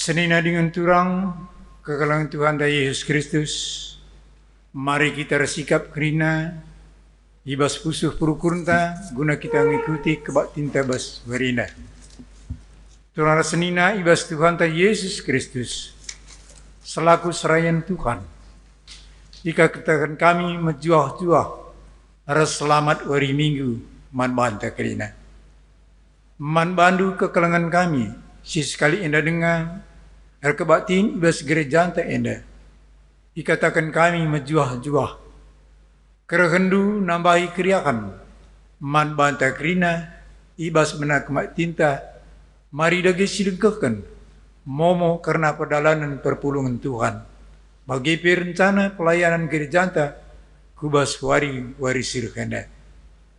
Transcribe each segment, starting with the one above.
Senina dengan turang kekalangan Tuhan dan Yesus Kristus, mari kita bersikap kerina ibas pusuh purukurna guna kita mengikuti kebak tinta bas berina. Turang senina ibas Tuhan dan Yesus Kristus selaku serayan Tuhan. Jika katakan kami menjuah-juah aras selamat wari minggu man banta kerina. Man bandu kekalangan kami si sekali enda dengar kebatin ibas gereja anta enda. Dikatakan kami menjuah-juah kerehendu nambahi keriakan man banta kerina ibas menak mak tinta mari dagi silengkahkan momo karena pedalanan perpulungan Tuhan bagi perencana pelayanan gereja anta kubas wari sirkanda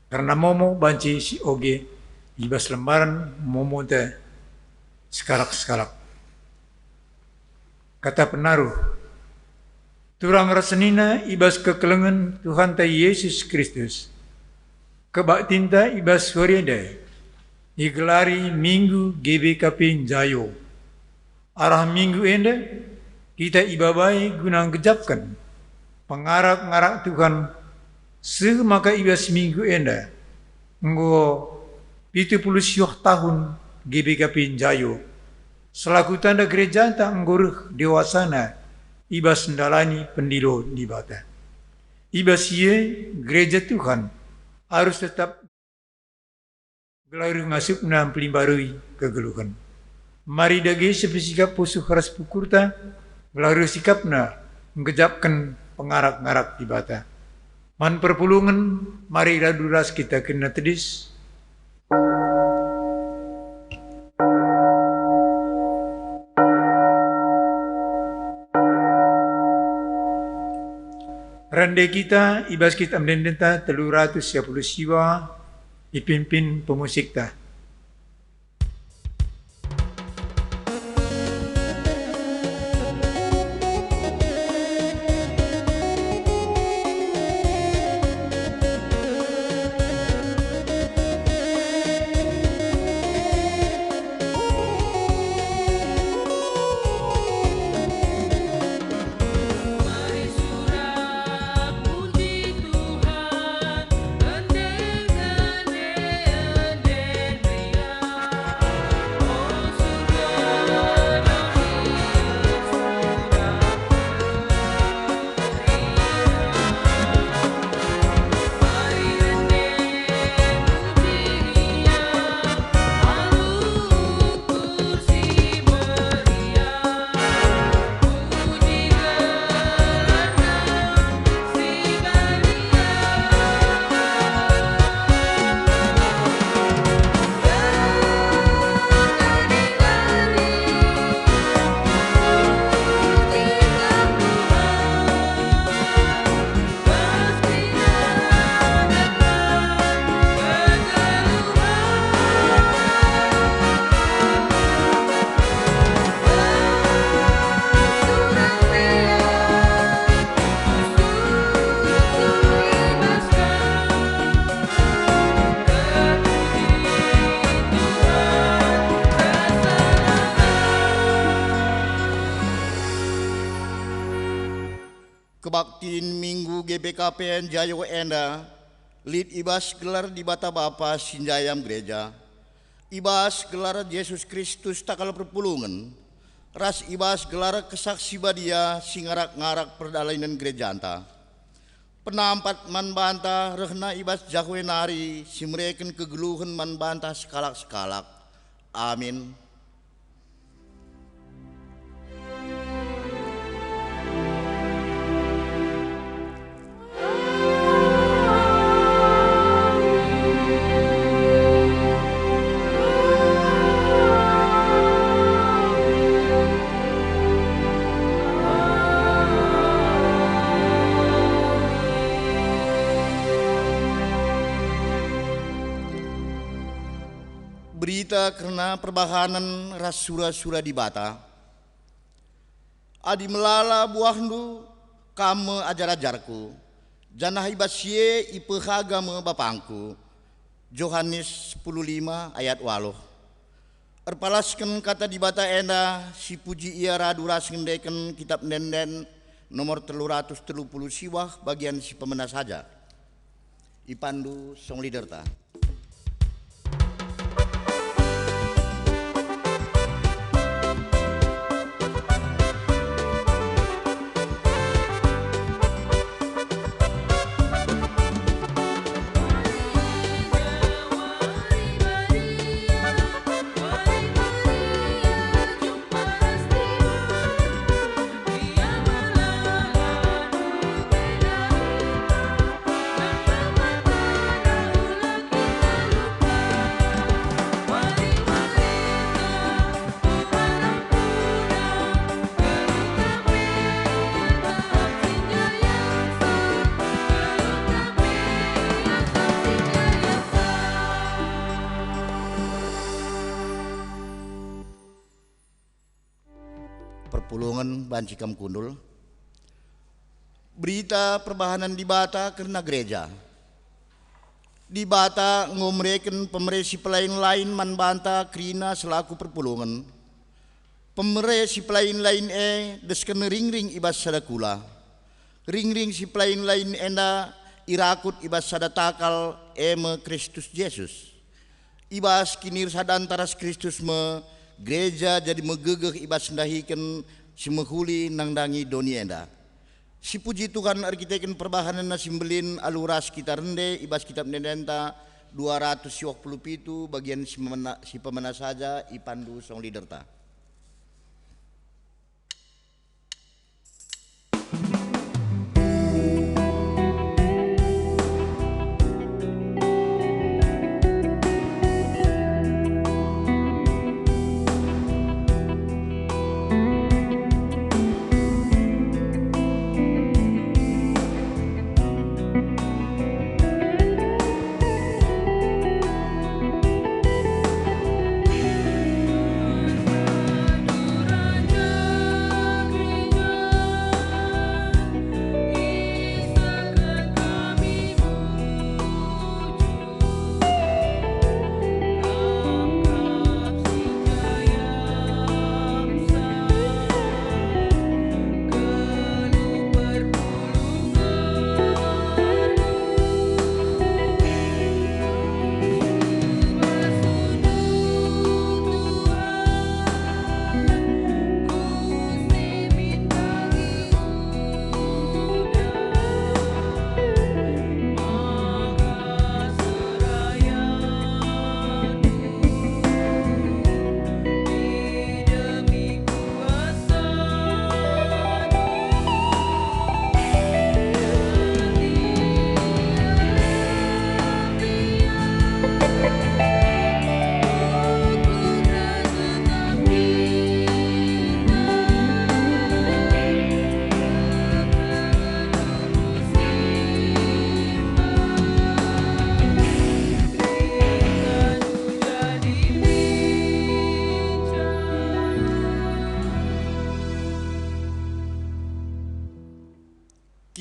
karena momo banci si oge ibas lembaran momo te sekalak kata penaruh turang rasenina ibas kekelengan Tuhan ta Yesus Kristus kebak tinta ibas wariada digelari minggu GBKP Jayo arah minggu enda kita ibabai guna gejapkan pengarak-ngarak Tuhan semaka ibas minggu enda nggo 70 tahun GBKP Jayo selaku tanda gereja tak ngguruh dewasana ibas ndalani pendilo di bata. Ibas ye gereja Tuhan harus tetap gelaru ngasupna pelimbarui kegeluhan. Mari dagi sepisikap pusuh ras pukurta gelaru sikapna menggejapkan pengarak-ngarak di bata. Man perpulungan mari raduras kita kena tedis. Rande kita ibas kita mendenta 310 siwa dipimpin pemusik ta. Kebaktiin Minggu GBKPN Jayo Enda, lid ibas gelar di bata Bapa Sinjayam Gereja, ibas gelar Yesus Kristus takal perpulungan, ras ibas gelar kesaksi badia singarak-ngarak perdalainan gereja anta. Penampat man banta rehna ibas jahwe nari simreken kegeluhan man banta sekalak-sekalak. Amin. Berita karena perbahanan ras sura-sura di bata. Adi melala buahnu kame ajar-ajarku. Janah ibasye ipehagame bapangku. Yohanes 10:5 ayat 8. Erpalaskan kata di bata enda si puji ia raduras ngendeken kitab nenden nomor 330 siwah bagian si pemena saja. Ipandu song liderta. Perpulungan Bancikam Kundul. Berita perbahanan di Bata karena gereja. Di Bata ngomreken pemeresi pelain-lain man banta krina selaku perpulungan. Pemeresi pelain-lain desken ring-ring ibas sadakula. Ring-ring si pelain-lain enda irakut ibas sadatakal eme Kristus Yesus. Ibas kinir sadantaras Kristus me gereja jadi megegeh ibas sendahikan si menghuli nangdangi doni enda. Si puji Tuhan arkiteken perbahanan na simbelin aluras kita rende ibas kitab nendenta 227 bagian si pemena saja ipandu song liderta.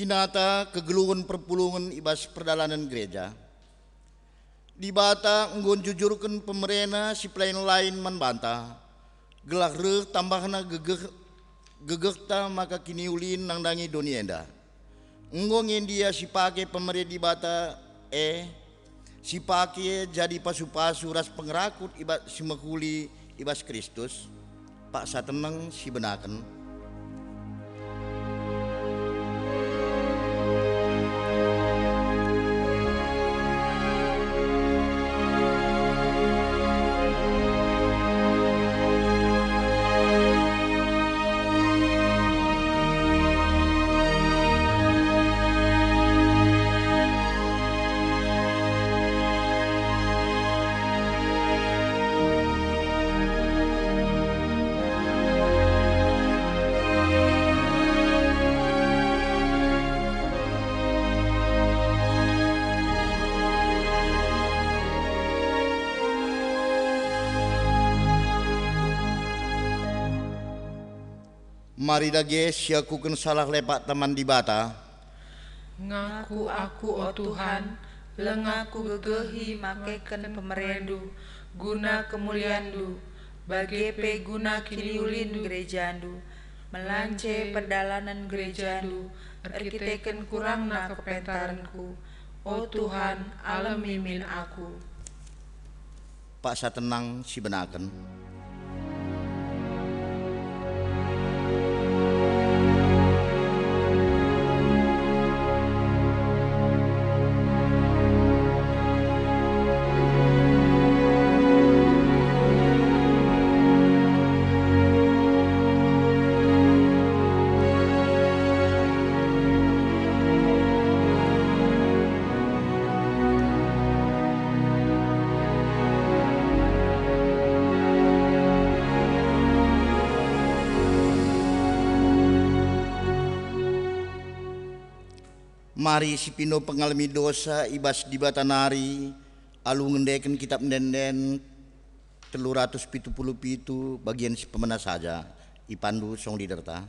Kinata kegelungan perpulungan ibas perdalanan gereja. Di Bata nggon jujurkan pemerena si pelain lain man banta. Gelak reh tambahna gegeh ta maka kini ulin nangdangi doni enda. Ngongin dia si pake pemere di Bata si pake jadi pasu-pasu ras pengerakut ibas si menghuli ibas Kristus. Pak sateneng si benaken. Mari dage siakukeun salah lepak teman di Bata. Ngaku aku o Tuhan, lengaku gegehi makeken pemerendu, guna kemuliaandu, Bage guna kiniulin gerejandu, melance perdalanan gerejandu, erkiteken kurangna kepentaranku. O Tuhan, alam mimin aku. Pak satenang si benaken. Mari si pino pengalami dosa ibas di batanari alu ngendeken kitab nenden 377 bagian si pemena saja ipandu song diderta.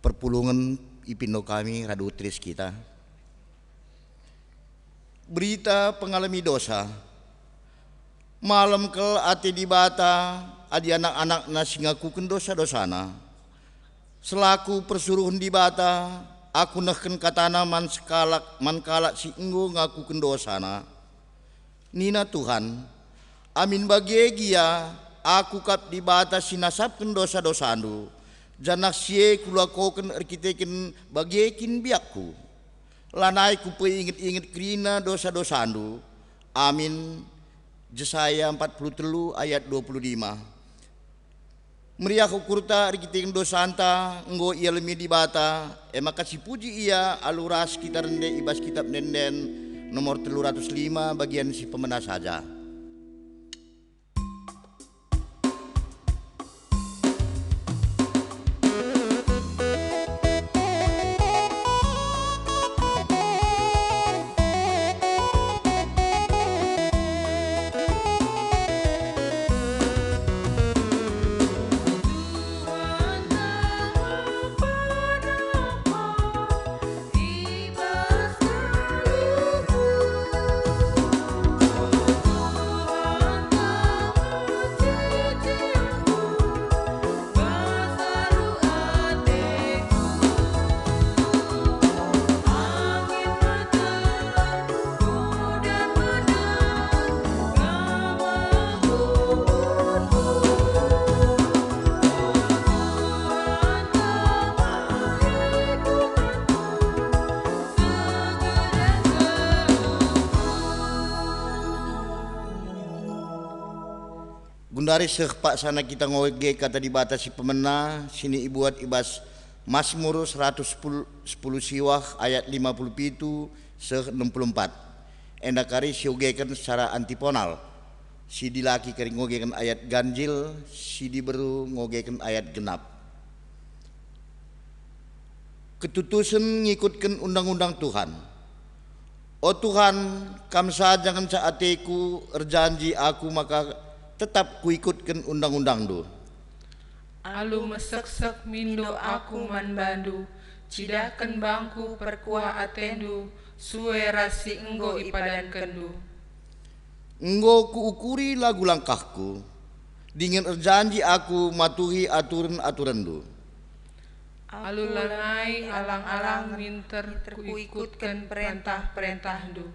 Perpulungan ipindo kami radutris kita. Berita pengalami dosa. Malam kel ate di bata adi anak-anak nasi ngakuken dosa-dosana. Selaku persuruhan di bata aku neken katana man kalak si enggo ngakuken dosana. Nina Tuhan, amin bagegia aku kap di bata sinasapken dosa-dosandu. Janak sie kulakoken arkiteken bagekin biakku. Lanai ku inget-inget krina dosa-dosandu. Amin. Jesaya 43 ayat 25. Meriah kurta arkiteken dosanta enggo ia lemi di bata. Makasih puji ia aluras kita rende ibas kitab nenden nomor 305 bagian si pemena saja. Gundari sekpak sana kita ngoge kata dibatasi pemena sini ibuat ibas Mazmur 110 siwah ayat 57 se 64. Endakari siogekan secara antiponal. Si dilaki kering ngogekan ayat ganjil, si diberu ngogekan ayat genap. Ketutusan ngikutkan undang-undang Tuhan. O Tuhan, kamsa jangan saateku erjanji aku maka tetap kuikutkan undang-undang do. Alu mesek-sek mindo aku man bandu, cidakan bangku perkuah atendu, suwe rasi enggo ipadan kendu. Enggo kuukuri lagu langkahku, Dengan janji aku matuhi aturan-aturan do. Alu lanai alang-alang minter ku ikutkan perintah-perintah du.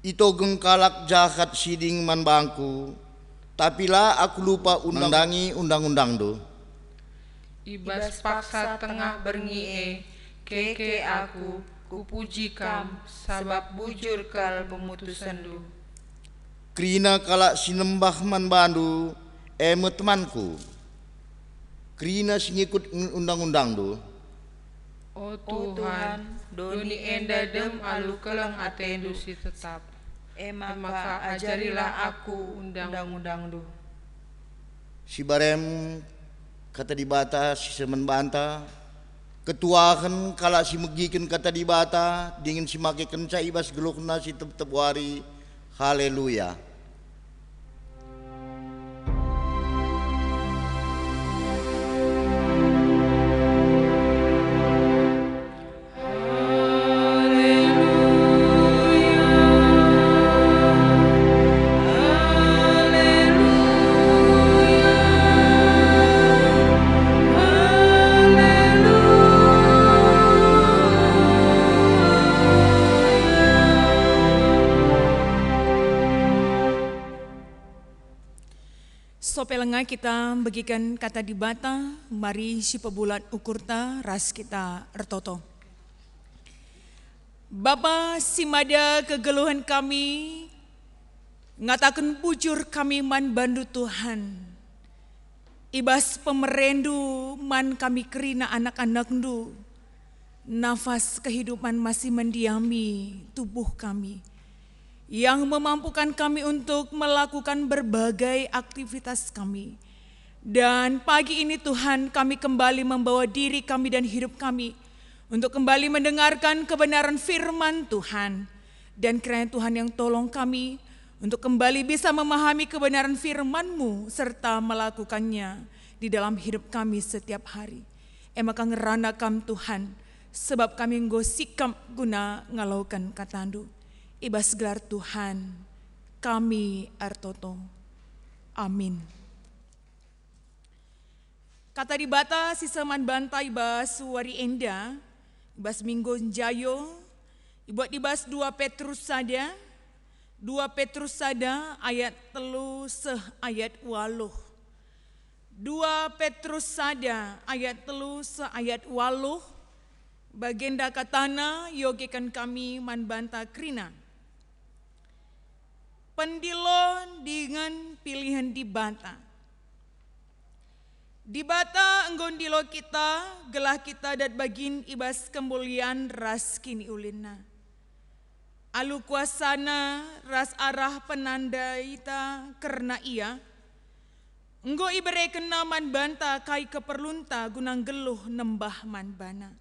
Ito gengkalak jahat siding man bangku, tapi lah aku lupa undangi undang-undang do. Ibas paksa tengah berngie, keke aku, kupuji kam, sabab bujur kal pemutusan du. Krina kalak sinembah man bandu, temanku. Krina singikut undang-undang do. Oh Tuhan, doni enda dem alu kelang atendu si tetap. Maka ajarilah aku undang-undang du. Si barem kata dibata si semen banta, ketuahan kala si megiken kata dibata, dingin si make kenca ibas gelukna si tep-tep wari. Haleluya. Sopelenga kita bagikan kata dibata, mari si pebulat ukurta ras kita ertoto. Bapa simada kegeluhan kami, ngatakan bujur kami man bandu Tuhan. Ibas pemerendu man kami kerina anak-anak du, nafas kehidupan masih mendiami tubuh kami, yang memampukan kami untuk melakukan berbagai aktivitas kami. Dan pagi ini Tuhan, kami kembali membawa diri kami dan hidup kami untuk kembali mendengarkan kebenaran firman Tuhan. Dan kiranya Tuhan yang tolong kami untuk kembali bisa memahami kebenaran firman-Mu serta melakukannya di dalam hidup kami setiap hari. Maka ngerana kam Tuhan, sebab kami nggo sikap guna ngalaukan katandu. Ibas gelar Tuhan, kami artoto. Amin. Kata dibata sisaman bantai ibas wari enda, ibas minggu jayo, ibuat ibas 2 Petrus sada, 2 Petrus sada ayat 3 ayat 8. 2 Petrus sada ayat 3 ayat 8, bagenda katana yogikan kami man banta krina. Pendilo dengan pilihan dibata. Dibata enggondilo kita, gelah kita dat bagin ibas kemuliaan ras kini ulina. Alu kuasana ras arah penanda ita karena ia. Enggo ibere kena man banta kai keperlunta gunang geluh nembah man bana.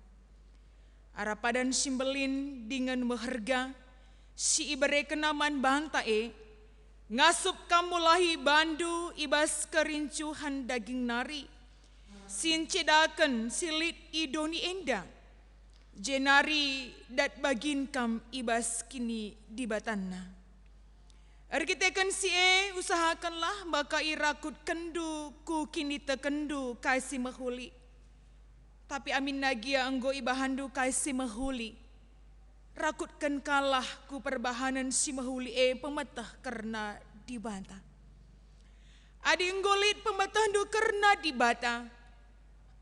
Arapadan simbelin dengan meherga, si ibere kena man banta ngasup kamu lahi bandu ibas kerincuhan daging nari. Sin cedaken silit idoni enda. Jenari dat bagin kam ibas kini dibatanna. Arkiteken usahakanlah maka irakut kendu ku kini tekendu kaisi mahuli. Tapi amin nagia enggo ibahandu kaisi mahuli. Rakutkan kalah ku perbahanan si mahuli pemetah karena dibata. Adi enggolit pemetah du karena dibata.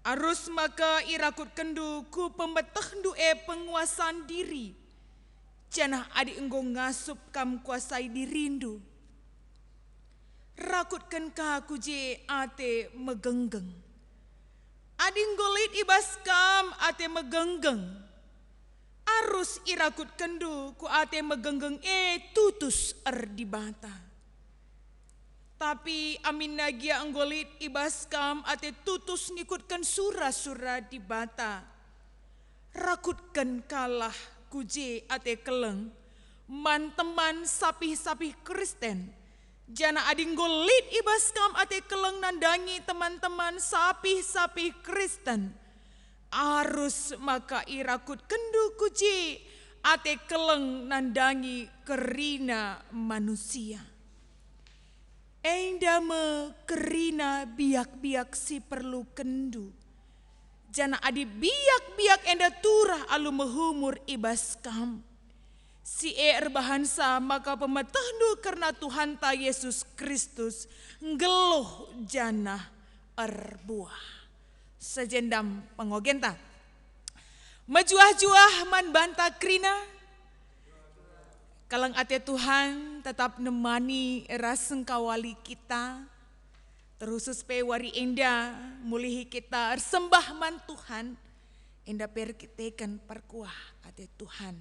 Arus maka irakut kendu ku pemetah du penguasaan diri. Janah adi enggo ngasup kam kuasai dirindu. Rakutkan ka ku je ate megenggeng. Adi enggolit ibas kam ate megenggeng. Arus irakut kendu ku ate megenggeng tutus dibata. Tapi amin nagia anggolit ibas kam ate tutus ngikutkan sura-sura dibata. Rakutkan kalah kuje ate keleng man teman sapih-sapih Kristen. Jana ading golit ibas kam ate keleng nandangi teman-teman sapih-sapih Kristen. Arus maka irakut kendu kuci ate keleng nandangi kerina manusia. enda me kerina biak-biak si perlu kendu. Jana adi biak-biak enda turah alu mehumur ibas kam. Si erbahansa maka pemetahdu karena Tuhan ta Yesus Kristus ngeluh jana erbuah. Sejendam pengogenta. Majuah-juah man banta krina. Kalang ate Tuhan tetap nemani raseng kawali kita. Terkhusus pe wari enda mulihi kita sembah man Tuhan. Enda perkitekan perkuah ate Tuhan.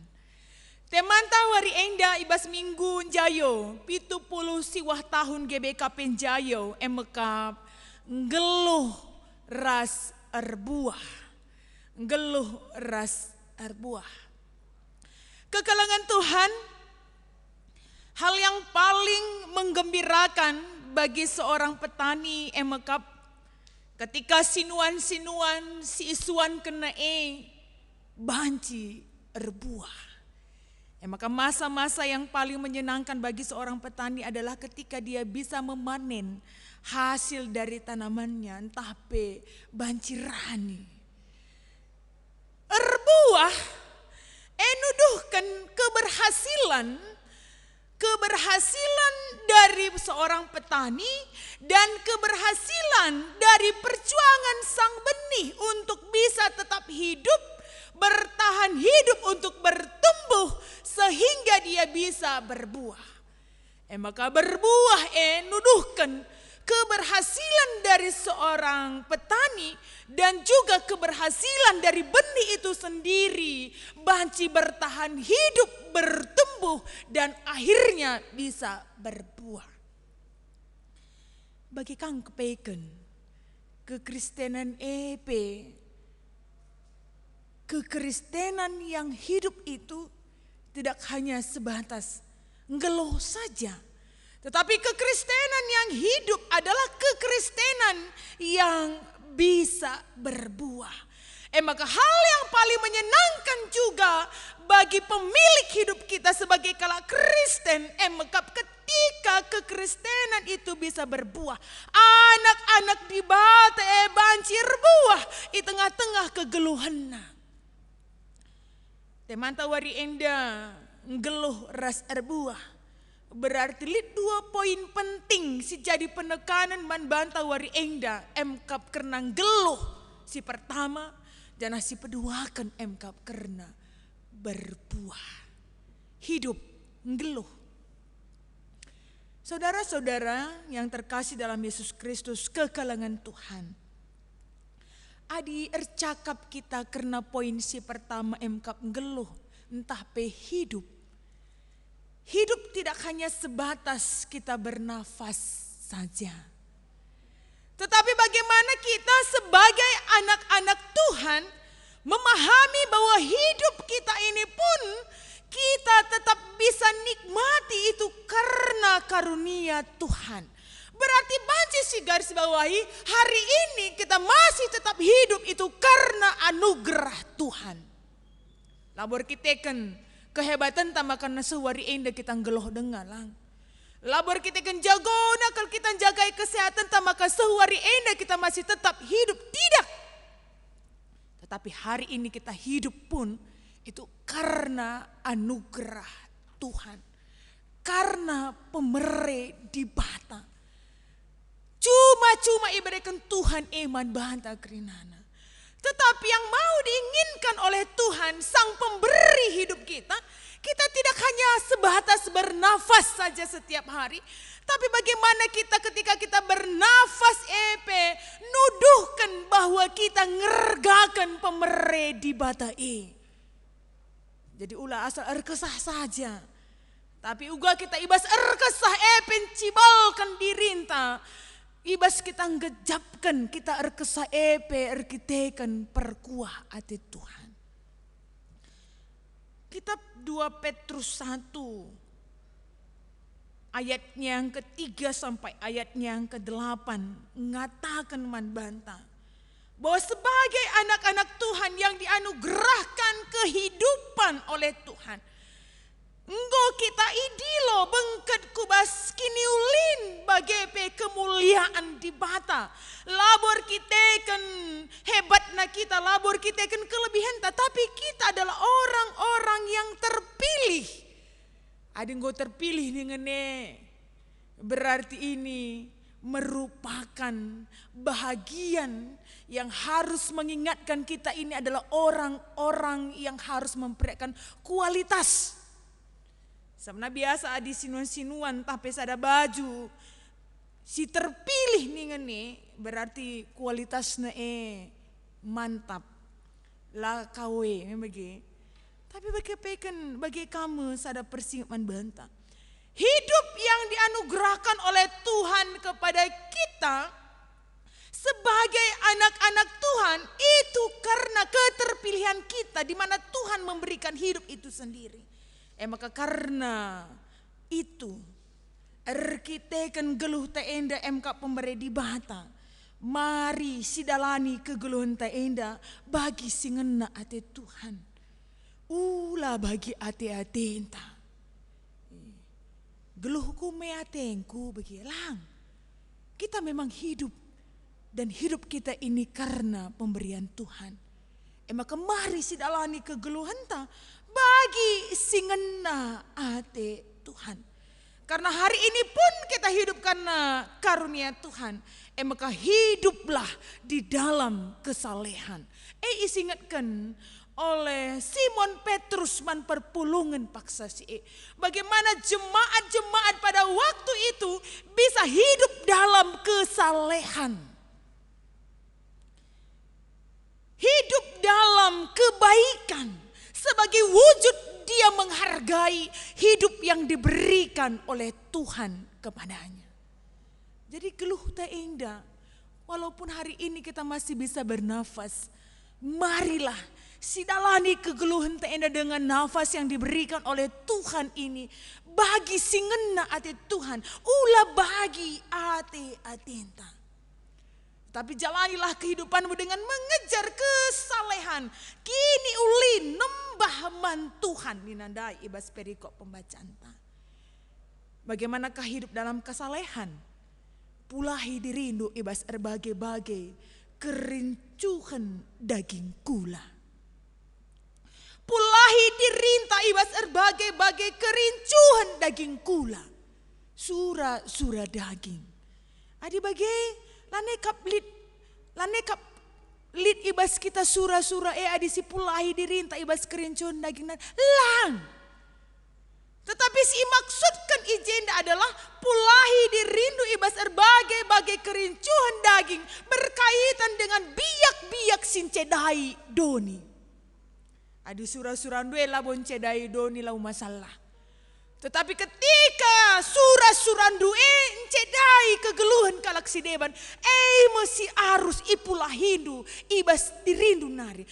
Temanta wari enda ibas minggu jayo 70 siwah tahun GBKP jayo emekap ngeluh ras erbuah. Ngeluh ras erbuah. Kekalangan Tuhan, hal yang paling menggembirakan bagi seorang petani emekap ketika sinuan-sinuan si isuan kena banci erbuah. Maka masa-masa yang paling menyenangkan bagi seorang petani adalah ketika dia bisa memanen hasil dari tanamannya, entah pe banci rani. Erbuah enuduhkan keberhasilan dari seorang petani dan keberhasilan dari perjuangan sang benih untuk bisa tetap hidup, bertahan hidup untuk bertumbuh sehingga dia bisa berbuah. Maka berbuah nuduhkan keberhasilan dari seorang petani dan juga keberhasilan dari benih itu sendiri. Banci bertahan hidup, bertumbuh dan akhirnya bisa berbuah. Bagi kang kepeken, kekristenan kekristenan yang hidup itu tidak hanya sebatas ngeluh saja. Tetapi kekristenan yang hidup adalah kekristenan yang bisa berbuah. Maka hal yang paling menyenangkan juga bagi pemilik hidup kita sebagai kala Kristen, maka ketika kekristenan itu bisa berbuah, anak-anak di bate bancir buah di tengah-tengah kegeluhan. Temanta wari enda ngeluh ras erbuah. Berarti lid 2 poin penting si jadi penekanan man banta wari enda emkap karena ngeluh si pertama dan si kedua kan emkap karena berbuah. Hidup ngeluh. Saudara-saudara yang terkasih dalam Yesus Kristus kekalangan Tuhan. Adi ercakap kita karena poin si pertama emkap ngeluh entah pe hidup. Hidup tidak hanya sebatas kita bernafas saja. Tetapi bagaimana kita sebagai anak-anak Tuhan memahami bahwa hidup kita ini pun kita tetap bisa nikmati itu karena karunia Tuhan. Berarti banci si garis bawahi hari ini kita masih tetap hidup itu karena anugerah Tuhan. Labor kita kan kehebatan tamakan sewari enda kita ngeloh dengar lang. Labor kita kan jagona kalau kita jagai kesehatan tamakan sewari enda kita masih tetap hidup. Tidak. Tetapi hari ini kita hidup pun itu karena anugerah Tuhan. Karena pemere di bata. Cuma-cuma iberikan Tuhan iman banta kerinana. Tetapi yang mau diinginkan oleh Tuhan sang pemberi hidup kita, kita tidak hanya sebatas bernafas saja setiap hari, tapi bagaimana kita ketika kita bernafas nuduhkan bahwa kita ngergakan pemere di bata Jadi ulah asal erkesah saja. Tapi uga kita ibas erkesah pencibalkan dirinta. Ibas kita ngejapkan, kita erkesa erkitekan perkuah hati Tuhan. Kitab 2 Petrus 1 ayatnya yang ke-3 sampai ayatnya yang ke-8 mengatakan man banta bahwa sebagai anak-anak Tuhan yang dianugerahkan kehidupan oleh Tuhan, Enggo kita idilo bengket kubas kini ulin bagai pe kemuliaan di bata. Labor kita kan hebatna kita, labor kita kan kelebihan, tapi kita adalah orang-orang yang terpilih. Ada enggo terpilih nih ngene. Berarti ini merupakan bahagian yang harus mengingatkan kita ini adalah orang-orang yang harus memperlihatkan kualitas. Sebenarnya biasa di sinuan-sinuan tapi ada baju si terpilih nih ngene berarti kualitasnya mantap lah kawe bagi. Tapi bagi kamu sada persingapan bantah. Hidup yang dianugerahkan oleh Tuhan kepada kita sebagai anak-anak Tuhan itu karena keterpilihan kita di mana Tuhan memberikan hidup itu sendiri. Maka karena itu kita kan geluh teenda MK pemberi di bata. Mari sidalani kegeluhan teenda bagi singena ate Tuhan. Ulah bagi ate-ate enta. Geluhku meatengku begilang. Kita memang hidup dan hidup kita ini karena pemberian Tuhan. Maka mari sidalani kegeluhan ta bagi singena ate Tuhan. Karena hari ini pun kita hidup karena karunia Tuhan. Maka hiduplah di dalam kesalehan. Isingatkan oleh Simon Petrus man perpulungan paksa si bagaimana jemaat-jemaat pada waktu itu bisa hidup dalam kesalehan. Hidup dalam kebaikan. Sebagai wujud dia menghargai hidup yang diberikan oleh Tuhan kepadanya. Jadi geluh tak indah. Walaupun hari ini kita masih bisa bernafas. Marilah sidalani kegeluhan tak indah dengan nafas yang diberikan oleh Tuhan ini. Bagi singena ate Tuhan. Ulah bagi ate atenta. Tapi jalanilah kehidupanmu dengan mengejar kesalehan. Kini ulin nembah man Tuhan ninandai ibas perikop pembacaan. Bagaimanakah hidup dalam kesalehan? Pulahi dirindu ibas erbagai-bagai kerincuhan daging kula. Pulahi dirinta ibas erbagai-bagai kerincuhan daging kula. Sura-sura daging. Adi bagai lanekap lit ibas kita sura-sura adi si pulahi dirinta ibas kerincuhan daging lang. Tetapi si maksudkan ijenda adalah pulahi dirindu ibas erbagai-bagai kerincuhan daging berkaitan dengan biak-biak sincedai doni. Adi sura-sura duela boncedai doni lau masalah. Tetapi ketika sura-surandu encedai kegeluhan kalak si deban, mesti arus ipulah hindu ibas dirindu nari.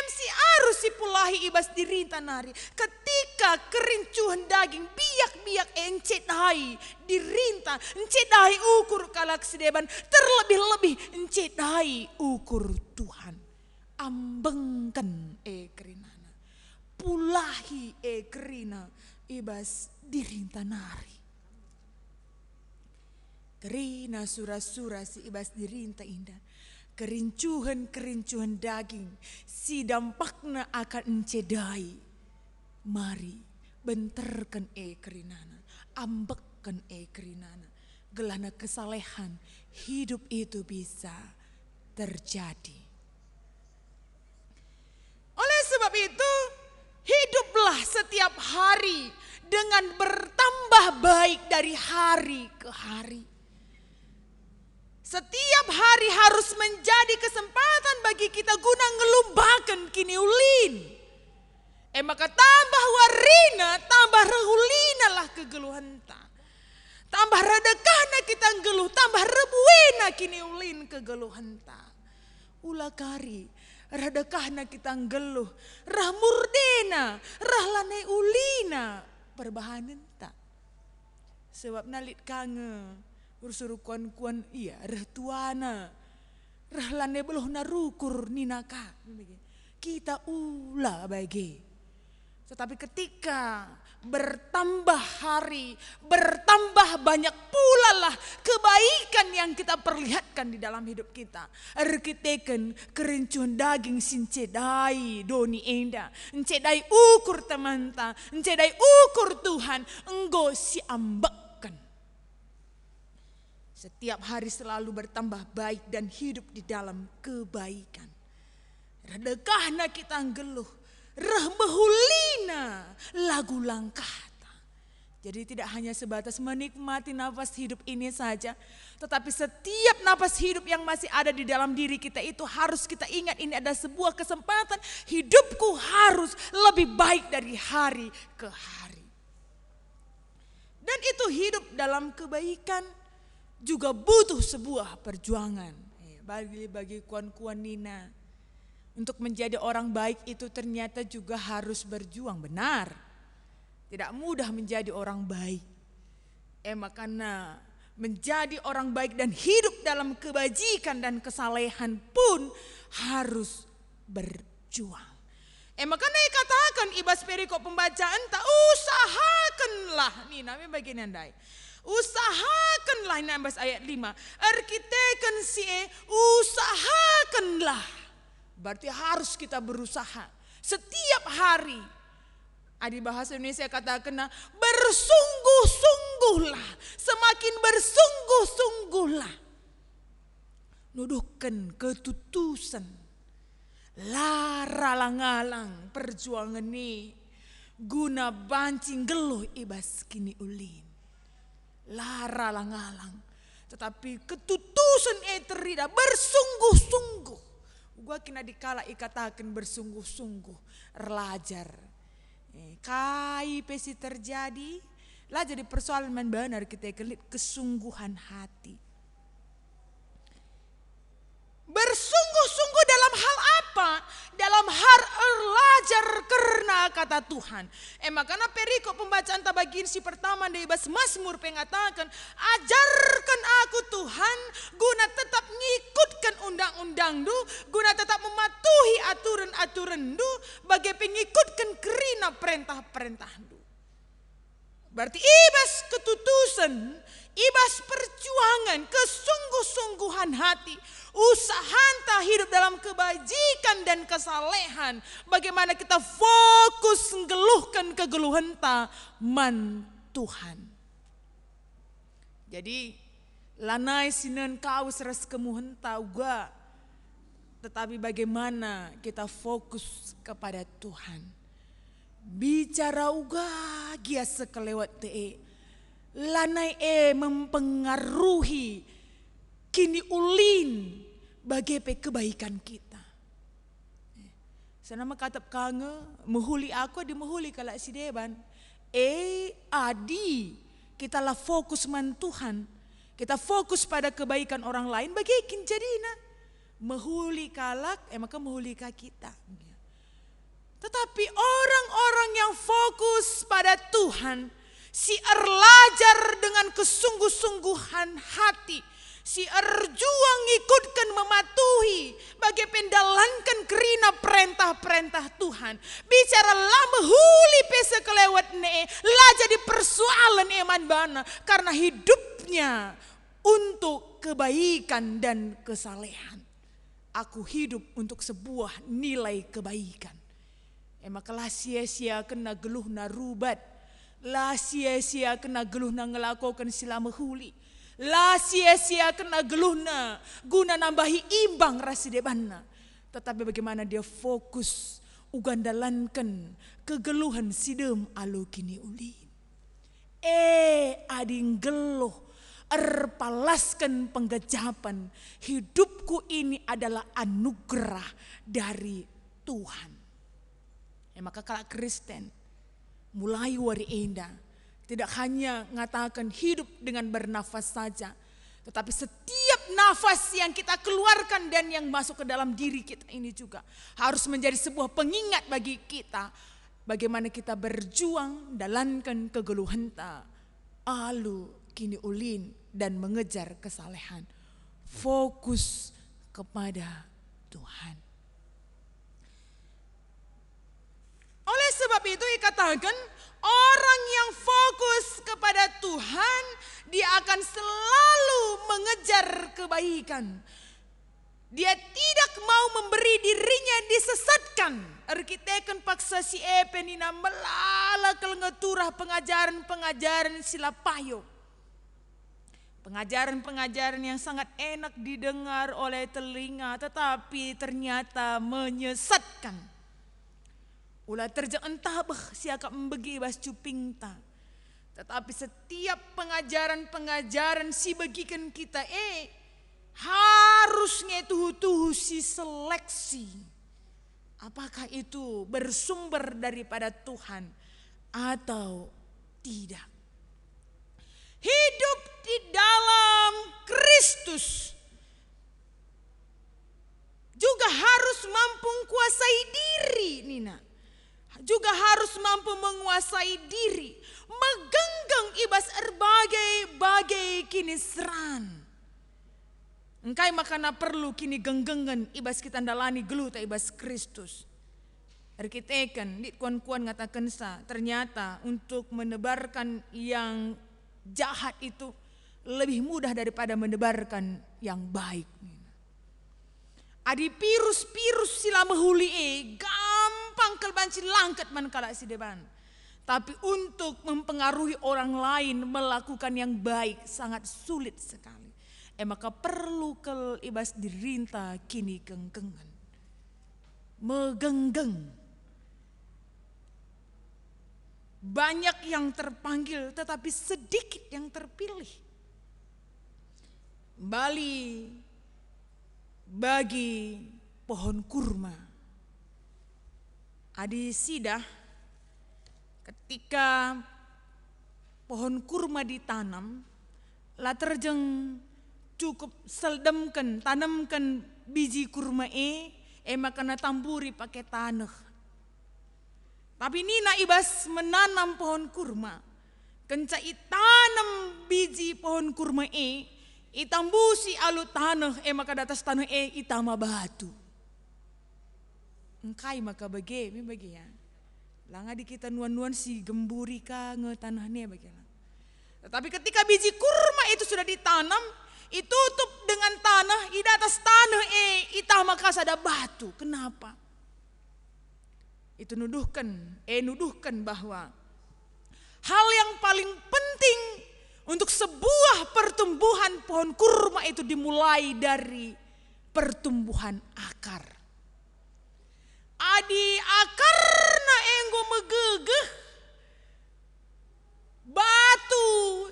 Si arus ipulahi ibas dirinta nari. Ketika kerincuhan daging biak-biak encedai dirinta, encedai ukur kalak si deban, terlebih-lebih encedai ukur Tuhan. Ambengkan kerinana, pulahi kerina ibas dirinta nari. Kerina sura-sura si ibas dirinta indah. Kerincuhan-kerincuhan daging si dampakna akan encedai. Mari benterkan kerinana, ambekkan kerinana. Gelana kesalehan hidup itu bisa terjadi. Oleh sebab itu hiduplah setiap hari dengan bertambah baik dari hari ke hari. Setiap hari harus menjadi kesempatan bagi kita guna ngelumbakan kini ulin. Maka tambah warina, tambah rehulina lah kegeluhan ta. Tambah redekahna kita ngeluh, tambah rebuena kini ulin kegeluhan ta. Ulah kari, redekahna kita ngeluh, rah murdena, rah lane ulina, perbahanan ta. Sebab nalit kange, ursuru kuan-kuan iya, rah tuana, rah lane beluh narukur ninaka. Kita ulah bagi. Tetapi ketika bertambah hari, bertambah banyak pula lah kebaikan yang kita perlihatkan di dalam hidup kita. Erkiteken kerincuan daging sincedai doni enda, encedai ukur temanta, encedai ukur Tuhan, enggo si ambekkan. Setiap hari selalu bertambah baik dan hidup di dalam kebaikan. Redekahna kita geluh, reh behulina lagu langkahta. Jadi tidak hanya sebatas menikmati nafas hidup ini saja, tetapi setiap nafas hidup yang masih ada di dalam diri kita itu harus kita ingat, ini ada sebuah kesempatan, hidupku harus lebih baik dari hari ke hari. Dan itu hidup dalam kebaikan juga butuh sebuah perjuangan. Bagi kuan-kuan Nina, untuk menjadi orang baik itu ternyata juga harus berjuang, benar. Tidak mudah menjadi orang baik. Makanya menjadi orang baik dan hidup dalam kebajikan dan kesalehan pun harus berjuang. Makanya katakan ibas perikop pembacaan, tak usahakanlah. Nih namanya bagian andai. Usahakanlah, ini ambas ayat 5. Arkiteken usahakanlah. Berarti harus kita berusaha setiap hari. Di bahasa Indonesia katakan bersungguh-sungguhlah, semakin bersungguh-sungguhlah. Nuduhkan ketutusan, laralang-alang perjuangan ini guna bancing geluh ibas kini ulin. Laralang-alang, tetapi ketutusan terida bersungguh-sungguh. Gua kena dikala ikatakan bersungguh-sungguh relajar. Kai pesi terjadi, lah jadi persoalan benar kita kelit kesungguhan hati. Bersungguh-sungguh dalam hal apa? Dalam hal belajar karena kata Tuhan. Makanya perikop pembacaan tabagin si pertama dari bas Mazmur pengatakan, ajarkan aku Tuhan guna tetap ngikutkan undang-undang du, guna tetap mematuhi aturan-aturan du, bagai pengikutkan kerina perintah-perintah du. Berarti ibas ketutusan, ibas perjuangan, kesungguh-sungguhan hati, usahanta hidup dalam kebajikan dan kesalehan. Bagaimana kita fokus ngeluhkan kegeluhan ta man Tuhan. Jadi lanai sinan kau seras kemuhen tauga, tetapi bagaimana kita fokus kepada Tuhan. Bicara uga gia sekelewat te lanai mempengaruhi kini ulin bagi kebaikan kita. Senama katap kange mehuli aku di mehuli kalak si deban. Adi kita lah fokus man Tuhan. Kita fokus pada kebaikan orang lain bagi kin jadina. Mehuli kalak maka mehuli ka kita. Tetapi orang-orang yang fokus pada Tuhan, si erlajar dengan kesungguh-sungguhan hati, si erjuang ikutkan mematuhi, bagi pendalankan kerina perintah-perintah Tuhan. Bicara lama huli pesa kelewat ne, lah jadi persoalan eman bana, karena hidupnya untuk kebaikan dan kesalehan. Aku hidup untuk sebuah nilai kebaikan. Maka lah sia-sia kena geluh na rubat. Lah sia-sia kena geluh na ngelakukan sila mehuli. Lah sia-sia kena geluh na guna nambahi imbang rasi debanna. Tetapi bagaimana dia fokus ugandalankan kegeluhan sidem alu kini ulin. Ading geluh erpalaskan penggejapan. Hidupku ini adalah anugerah dari Tuhan. Maka kalau Kristen mulai wari enda tidak hanya mengatakan hidup dengan bernafas saja, tetapi setiap nafas yang kita keluarkan dan yang masuk ke dalam diri kita ini juga harus menjadi sebuah pengingat bagi kita bagaimana kita berjuang dalankan kegeluhan ta alu kini ulin dan mengejar kesalehan. Fokus kepada Tuhan. Oleh sebab itu dikatakan orang yang fokus kepada Tuhan, dia akan selalu mengejar kebaikan. Dia tidak mau memberi dirinya disesatkan. Arkiteken paksa si epenina melala kelengeturah pengajaran-pengajaran silapayo. Pengajaran-pengajaran yang sangat enak didengar oleh telinga, tetapi ternyata menyesatkan. Ulah terja entabah siaka membegi bas cupingta. Tetapi setiap pengajaran-pengajaran si bagikan kita harusnya tuhu-tuhu si seleksi. Apakah itu bersumber daripada Tuhan atau tidak. Hidup di dalam Kristus juga harus mampu kuasai diri, Nina. Juga harus mampu menguasai diri, megenggang ibas erbagai kini seran. Engkai makana perlu kini genggengan ibas kita ndalani geluta ibas Kristus. Arkiteken di kuan-kuan ngatakan ternyata untuk menebarkan yang jahat itu lebih mudah daripada menebarkan yang baik. Adi pirus-pirus sila mahuli gampang kelbanci langkat man kala si depan. Tapi untuk mempengaruhi orang lain melakukan yang baik sangat sulit sekali. Maka perlu kel ibas dirinta kini genggengan. Megenggeng. Banyak yang terpanggil tetapi sedikit yang terpilih. Bali bagi pohon kurma. Adi sidah ketika pohon kurma ditanam, lah terjeng cukup seldemkan, tanamkan biji kurma makana tamburi pakai tanah. Tapi Nina ibas menanam pohon kurma, kenca itanam biji pohon kurma itambusi alu tanah maka di atas tanah itama batu. Engkai maka bagi ya. Langa di kita nuan-nuan si gemburi ka nge tanahnya bagaimana. Tetapi ketika biji kurma itu sudah ditanam, itutup dengan tanah, di atas tanah itama kasada batu. Kenapa? Itu nuduhkan bahwa hal yang paling penting untuk sebuah pertumbuhan pohon kurma itu dimulai dari pertumbuhan akar. Adi akarna enggo megegeh, batu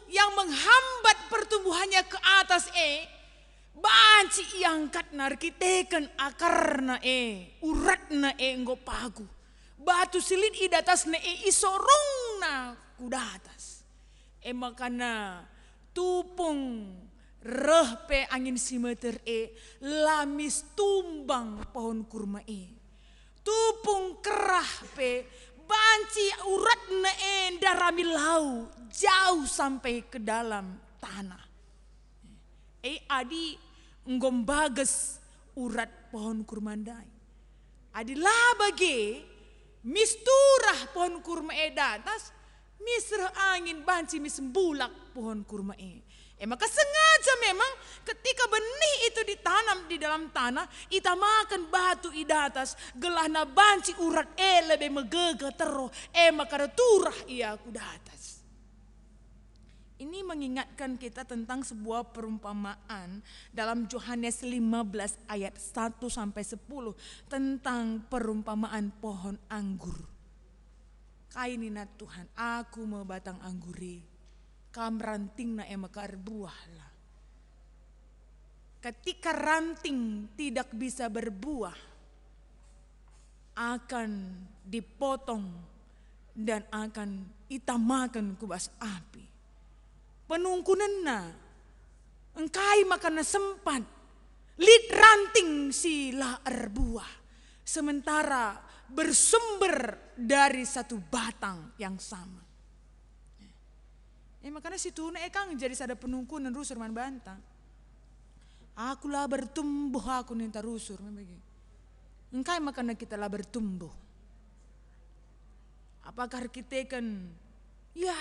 yang menghambat pertumbuhannya ke atas banci iangkat narkiteken akarna uratna enggo pagu. Batu silit i datasna isorongna ku datas. Makana tupung rehpe angin simeter lamis tumbang pohon kurma tupung kerah pe banci uratna darami lau jauh sampai ke dalam tanah. Adi ngombages urat pohon kurma dai. Adi labage misturah pohon kurma datas misrah angin banci misembulak pohon kurma maka sengaja memang ketika benih itu ditanam di dalam tanah, itamakan batu i datas, gelahna banci urat lebih megega terus, maka turah ia ku datas. Ini mengingatkan kita tentang sebuah perumpamaan dalam Yohanes 15 ayat 1 sampai 10 tentang perumpamaan pohon anggur. Kainina Tuhan, aku mau batang angguri. Kam ranting na maka berbuah lah. Ketika ranting tidak bisa berbuah, akan dipotong dan akan itamakan kubas api. Penungkunan na, engkai makana sempat, lid ranting sila erbuah. Sementara bersumber dari satu batang yang sama. Makanya situ kang jadi sada penungkunan rusur man bantang. Aku lah bertumbuh aku ninta rusur. Engkai makanya kita lah bertumbuh. Apakah kita kan ya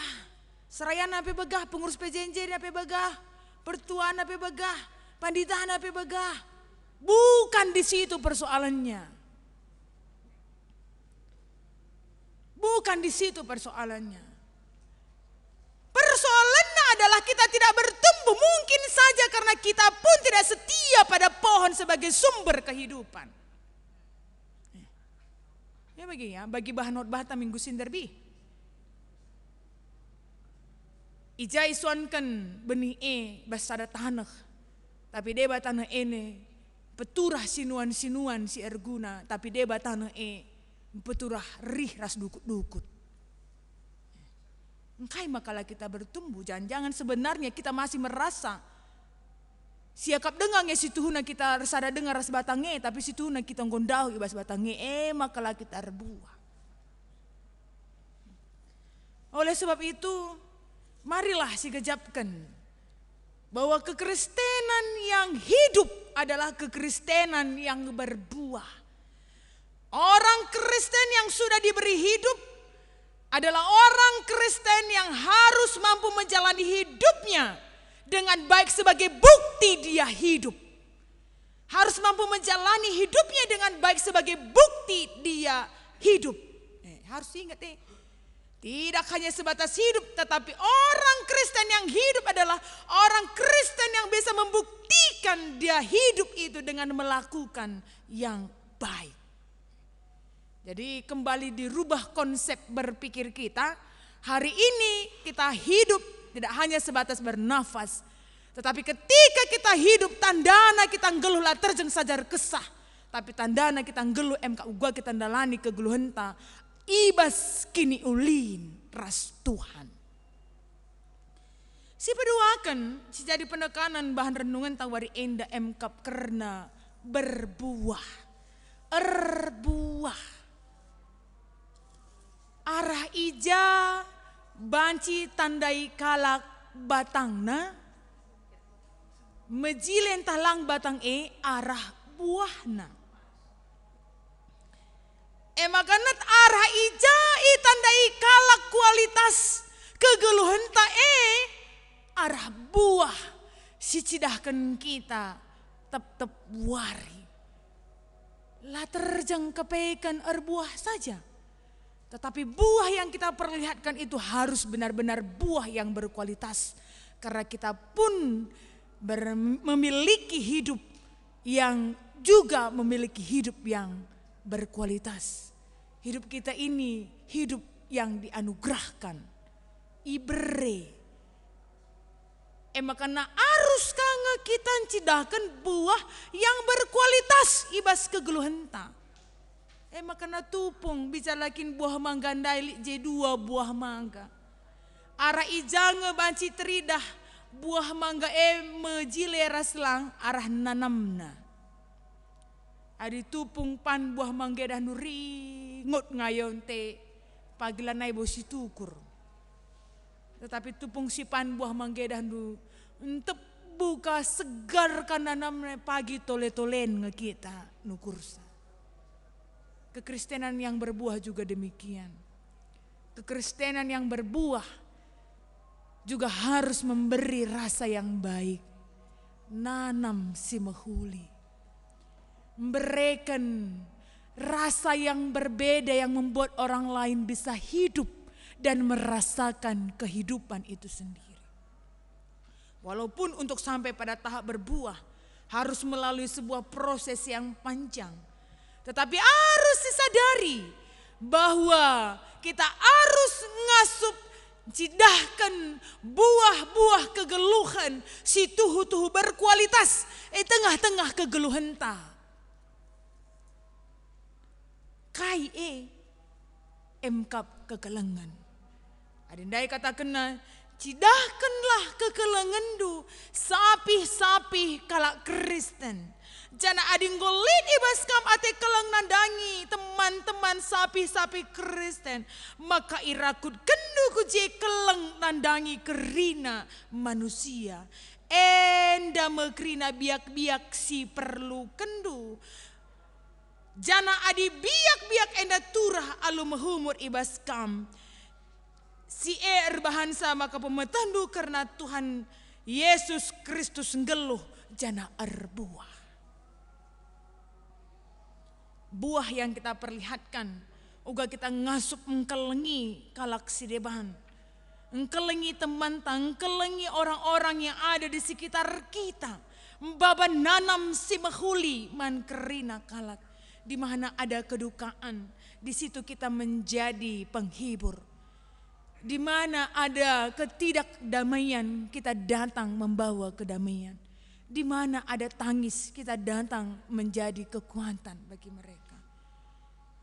serayan apa begah, pengurus PJNJ apa begah, pertuan apa begah, panditaan apa begah. Bukan di situ persoalannya. Bukan di situ persoalannya. Persoalannya adalah kita tidak bertumbuh mungkin saja karena kita pun tidak setia pada pohon sebagai sumber kehidupan. Ya bagi bahan khotbah ta minggu sinderbi. Ija isuankan benih basada tanah. Tapi deba tanah ene peturah sinuan-sinuan si erguna. Tapi deba tanah peturah rih ras dukut-dukut. Engkai makalah kita bertumbuh, jangan-jangan sebenarnya kita masih merasa siakap dengang si tuhuna kita resada dengar ras batange, tapi si tuhuna kita ngondau ibas batange, makalah kita rebuah. Oleh sebab itu, marilah si gejapkan bahwa kekristenan yang hidup adalah kekristenan yang berbuah. Orang Kristen yang sudah diberi hidup adalah orang Kristen yang harus mampu menjalani hidupnya dengan baik sebagai bukti dia hidup. Harus mampu menjalani hidupnya dengan baik sebagai bukti dia hidup. Harus ingat tidak hanya sebatas hidup, tetapi orang Kristen yang hidup adalah orang Kristen yang bisa membuktikan dia hidup itu dengan melakukan yang baik. Jadi kembali dirubah konsep berpikir kita. Hari ini kita hidup tidak hanya sebatas bernafas. Tetapi ketika kita hidup tandana kita ngeluh lah terjeng sajar kesah. Tapi tandana kita ngeluh MK ugua kita ndalani kegeluhenta. Ibas kini ulin ras Tuhan. Si peduakan si jadi penekanan bahan renungan tawari enda MK karena berbuah. Erbuah. Arah ija banci tandai kalak batangna mejilen talang batang arah buahna. Makanat arah ija tandai kalak kualitas kegeluhan ta arah buah si cidahkan kita tep wari. Lah terjang kepekan erbuah saja. Tetapi buah yang kita perlihatkan itu harus benar-benar buah yang berkualitas. Karena kita pun memiliki hidup yang juga memiliki hidup yang berkualitas. Hidup kita ini hidup yang dianugerahkan. Ibere. Makanya harus kange kita cidahkan buah yang berkualitas ibas kegeluhenta. Makanya tupung bicarakin buah mangga ndaili J2 buah mangga. Arah ijang banci teridah buah mangga mejile raslang arah nanamna. Adi tupung pan buah mangga dah nuri ngut ngayon te pagilan nai bosi tukur. Tetapi tupung si pan buah mangga dah nu entep buka segar kan nanamna pagi tole-tolen ngekita nukursa. Kekristenan yang berbuah juga demikian. Kekristenan yang berbuah juga harus memberi rasa yang baik. Nanam si mahuli. Memberikan rasa yang berbeda yang membuat orang lain bisa hidup dan merasakan kehidupan itu sendiri. Walaupun untuk sampai pada tahap berbuah harus melalui sebuah proses yang panjang. Tetapi harus disadari bahwa kita harus ngasup cidahkan buah-buah kegeluhan si tuhu-tuhu berkualitas tengah-tengah kegeluhan ta. Kai emkap kekelengan. Adindai kata kena cidahkanlah kekelengan du sapi-sapi kalak Kristen. Jana ading golit ibas kam ate kelang nandangi teman-teman sapi-sapi Kristen. Maka irakut kendu kuje kelang nandangi kerina manusia. Enda mekrina biak-biak si perlu kendu. Jana adi biak-biak enda turah alu mahumur ibas kam. Si bahan sama ke pemetandu karena Tuhan Yesus Kristus ngeluh jana buah. Buah yang kita perlihatkan, uga kita ngasup engkelengi kalak sideban. Engkelengi teman, engkelengi orang-orang yang ada di sekitar kita. Baba nanam si mahuli man kerina kalak. Di mana ada kedukaan, di situ kita menjadi penghibur. Di mana ada ketidakdamaian, kita datang membawa kedamaian. Di mana ada tangis, kita datang menjadi kekuatan bagi mereka.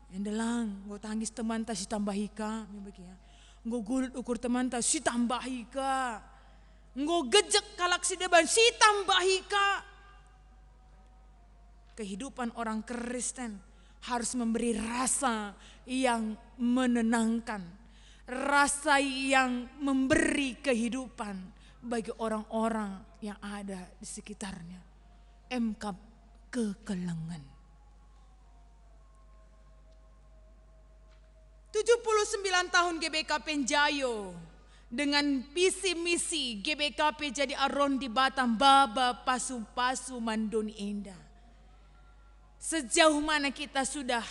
Endelang, gue tangis teman tak si tambahika, gue gulut ukur teman tak si tambahika, gue gejek kalak si deban si tambahika. Kehidupan orang Kristen harus memberi rasa yang menenangkan, rasa yang memberi kehidupan bagi orang-orang yang ada di sekitarnya. Emkap kekelengan. 79 tahun GBKP Jayo dengan visi misi GBKP jadi aron di Batam baba pasu-pasu mandoni indah. Sejauh mana kita sudah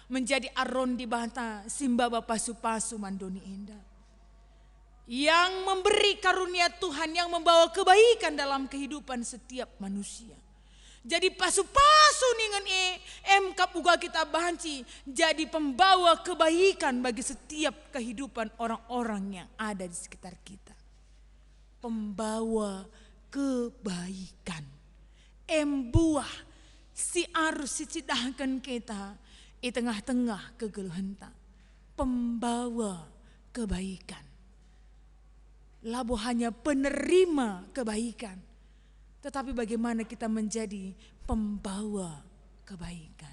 menjadi aron di Batam simbaba pasu-pasu mandoni indah. Yang memberi karunia Tuhan yang membawa kebaikan dalam kehidupan setiap manusia. Jadi pasu-pasu ningan emkap uga kita banci jadi pembawa kebaikan bagi setiap kehidupan orang-orang yang ada di sekitar kita. Pembawa kebaikan. Buah si arus si cidahkan kita di tengah-tengah kegeluhan tak. Pembawa kebaikan. Labu hanya penerima kebaikan. Tetapi bagaimana kita menjadi pembawa kebaikan.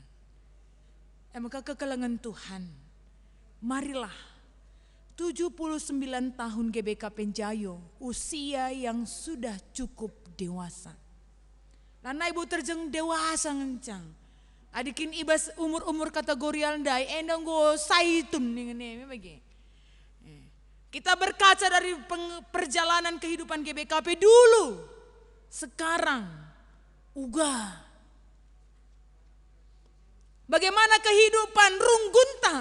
Maka kekelengan Tuhan, marilah 79 tahun GBKP Jayo, usia yang sudah cukup dewasa. Lana ibu terjeng dewasa ngencang. Adikin ibas umur-umur kategorial ndai endang go saitun nih bagi. Kita berkaca dari perjalanan kehidupan GBKP dulu. Sekarang uga. Bagaimana kehidupan Runggunta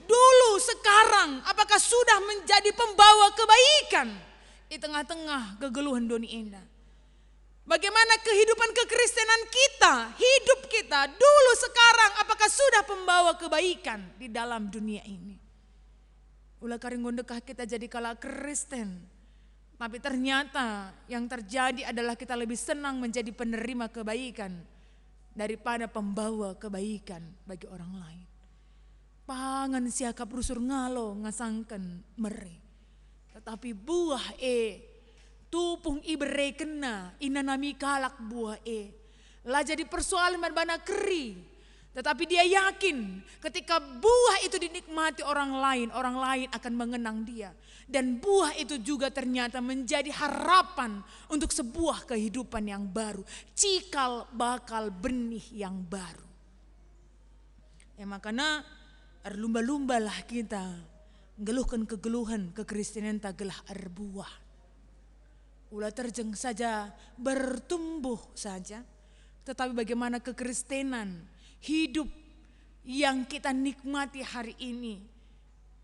dulu sekarang apakah sudah menjadi pembawa kebaikan di tengah-tengah kegeluhan doni indah. Bagaimana kehidupan kekristenan kita, hidup kita dulu sekarang apakah sudah pembawa kebaikan di dalam dunia ini. Ulah karingondekah kita jadi kala Kristen. Tapi ternyata yang terjadi adalah kita lebih senang menjadi penerima kebaikan daripada pembawa kebaikan bagi orang lain. Pangan siakap rusur ngalo ngasangken mere. Tetapi buah tupung ibere kena inanami kalak buah lah jadi persoalan berbana keri. Tetapi dia yakin ketika buah itu dinikmati orang lain akan mengenang dia. Dan buah itu juga ternyata menjadi harapan untuk sebuah kehidupan yang baru. Cikal bakal benih yang baru. Ya makanya lumba-lumbalah kita ngeluhkan kegeluhan kekristenan tak gelah buah. Ulah terjeng saja bertumbuh saja. Tetapi bagaimana kekristenan hidup yang kita nikmati hari ini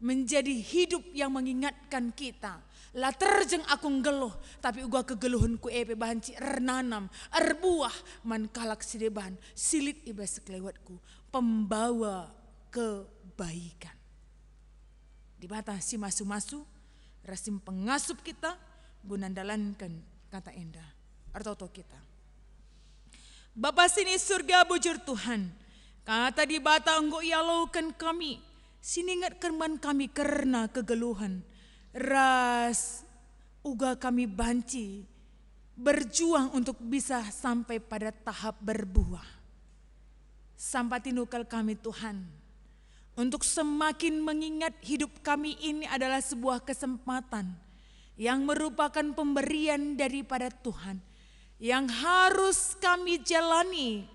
menjadi hidup yang mengingatkan kita. Lah terjeng aku ngeluh tapi uga kegeluhanku bahanci renanam buah man kalak sideban silit ibas sekelewatku pembawa kebaikan. Di bata si masu-masu rasim pengasup kita gunandalankan kata endah atau kita. Bapa sini surga bujur Tuhan. Kata di bata engkau ialaukan kami. Siningatkan man kami karena kegeluhan. Ras uga kami banci. Berjuang untuk bisa sampai pada tahap berbuah. Sampai tinukal kami Tuhan. Untuk semakin mengingat hidup kami ini adalah sebuah kesempatan. Yang merupakan pemberian daripada Tuhan. Yang harus kami jalani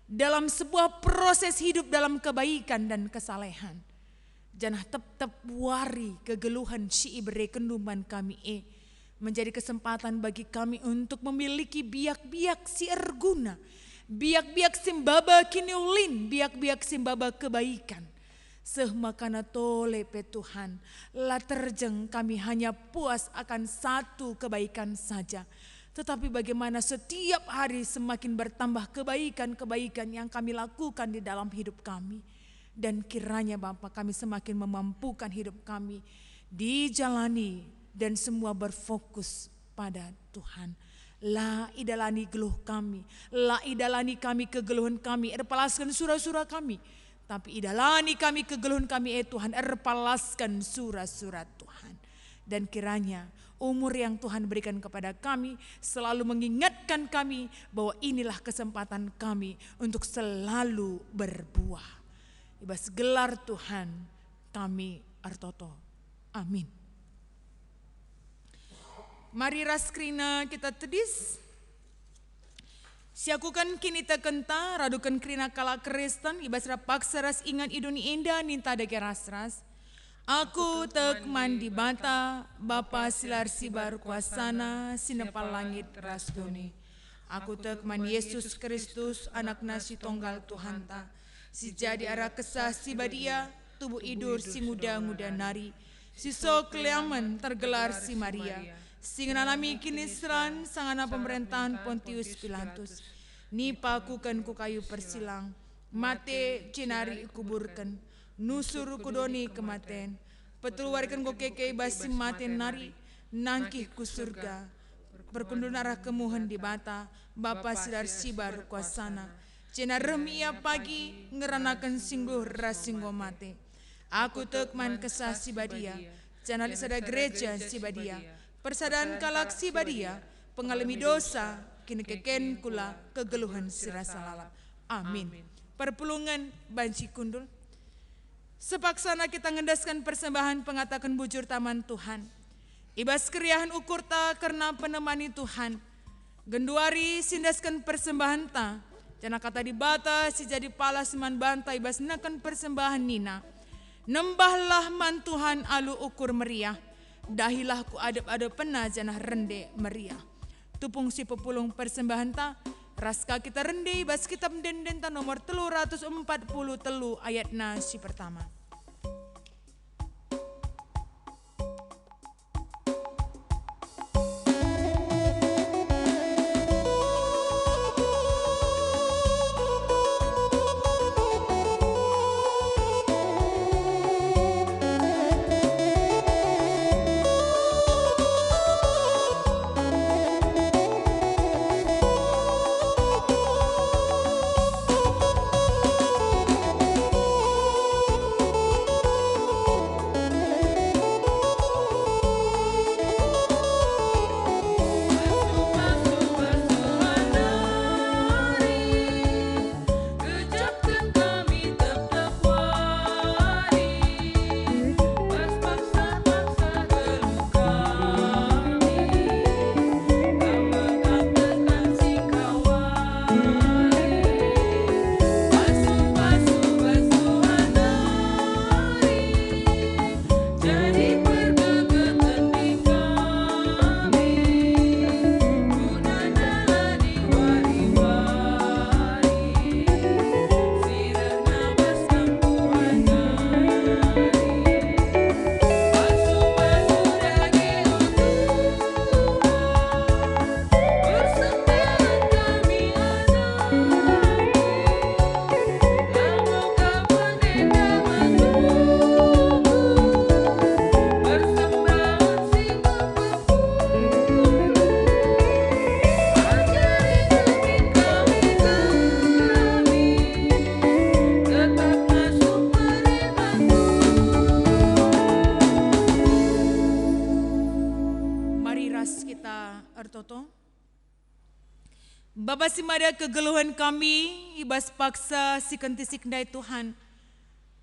dalam sebuah proses hidup dalam kebaikan dan kesalehan. Janah tetap wari kegeluhan si ibre kenduman kami menjadi kesempatan bagi kami untuk memiliki biak-biak si erguna, biak-biak simbaba kiniulin, biak-biak simbaba kebaikan. Sehmakana tole pe Tuhan, la terjeng kami hanya puas akan satu kebaikan saja. Tetapi bagaimana setiap hari semakin bertambah kebaikan-kebaikan yang kami lakukan di dalam hidup kami. Dan kiranya Bapa kami semakin memampukan hidup kami dijalani dan semua berfokus pada Tuhan. La idalani geluh kami, la idalani kami kegeluhan kami, erpalaskan surah-surah kami. Tapi idalani kami kegeluhan kami Tuhan, erpalaskan surah-surah Tuhan. Dan kiranya umur yang Tuhan berikan kepada kami selalu mengingatkan kami bahwa inilah kesempatan kami untuk selalu berbuah. Ibas gelar Tuhan kami artoto. Amin. Mari raskrina kita tedis. Siakukan kini tekenta radukan krina kala kerestan ibas rapaksa ras ingan iduni indah ninta dage ras-ras. Aku tek mandi bata Bapa silar sibar kuasana sinepal langit ras doni. Aku tek man Yesus Kristus anak nasi tonggal Tuhan ta. Si jadi arah kesah si badia tubuh idur si muda-muda nari. Si so keliaman tergelar si Maria. Singanami kinisran sangana pemerintahan Pontius Pilatus. Nipakukan ku kayu persilang. Mate cinari kuburkan. Nusur kudoni kematen. Petuluarikan ku keke basi mate nari. Nangkih ku surga. Berkundun arah kemuhan di bata. Bapa silar sibar kuasana. Cina remia pagi ngeranakan singguh rasinggo mate. Aku tekman kesah si badia. Cina lisada gereja si badia. Persadaan kalak si badia, pengalami dosa, kini keken kula kegeluhan sirasa lalap. Amin. Perpulungan banci kundul. Sepaksana kita ngendaskan persembahan pengatakan bujur taman Tuhan. Ibas keriahan ukur ta karena penemani Tuhan. Genduari sindaskan persembahan ta. Jana kata di bata si jadi pala seman banta ibas nakan persembahan nina. Nembahlah man Tuhan alu ukur meriah. Dahilah ku adep-adep pena janah rende meriah. Tupung si pepulung persembahan ta. Raska kita rende bas kitab denden ta nomor 343 ayat si pertama. Bapa simada kegeluhan kami, ibas paksa si kentisik dai Tuhan.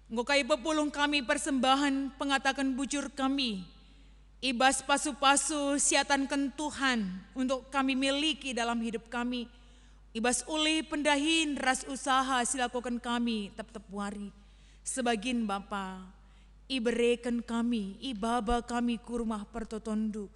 Ngokai pepulung kami persembahan pengatakan bujur kami. Ibas pasu-pasu siatankan Tuhan untuk kami miliki dalam hidup kami. Ibas uli pendahin ras usaha silakukan kami tep wari. Sebagian Bapa, ibereken kami, ibaba kami kurmah pertotondu.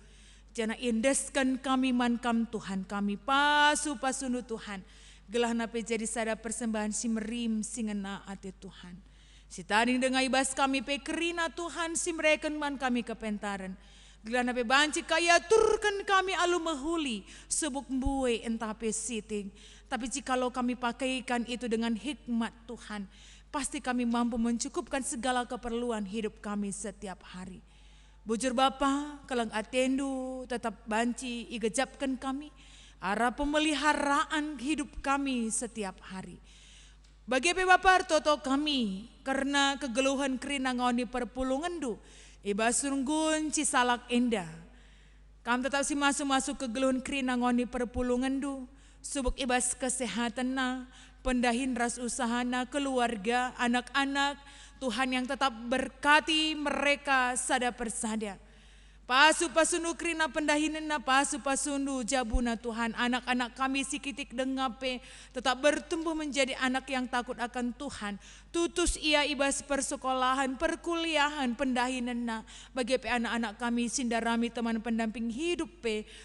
Jana indeskan kami mankam Tuhan kami, pasunu Tuhan. Gelah nape jadi sada persembahan si merim singena ate Tuhan. Si tading dengan ibas kami pe kerina Tuhan si mereken man kami kepentaran. Gelah nape banci kaya turkan kami alu mahuli sebuk mbue entah pe siting. Tapi jikalau kami pakaikan itu dengan hikmat Tuhan, pasti kami mampu mencukupkan segala keperluan hidup kami setiap hari. Bujur Bapa, kelang atendu tetap banci igejapkan kami, arah pemeliharaan hidup kami setiap hari. Bagi Bapa toto kami, karena kegeluhan kerina ngoni perpulungan du, ibasurunggun cisalak indah. Kami tetap si masuk kegeluhan kerina ngoni perpulungan du, subuk ibas kesehatan na, pendahin ras usahana, keluarga, anak-anak, Tuhan yang tetap berkati mereka sada persada. Pasunu krina pendahinena, pasunu jabuna Tuhan, anak-anak kami sikitik dengape tetap bertumbuh menjadi anak yang takut akan Tuhan. Tutus ia ibas persekolahan, perkuliahan, pendahinena. Bagi anak-anak kami sindarami teman pendamping hidup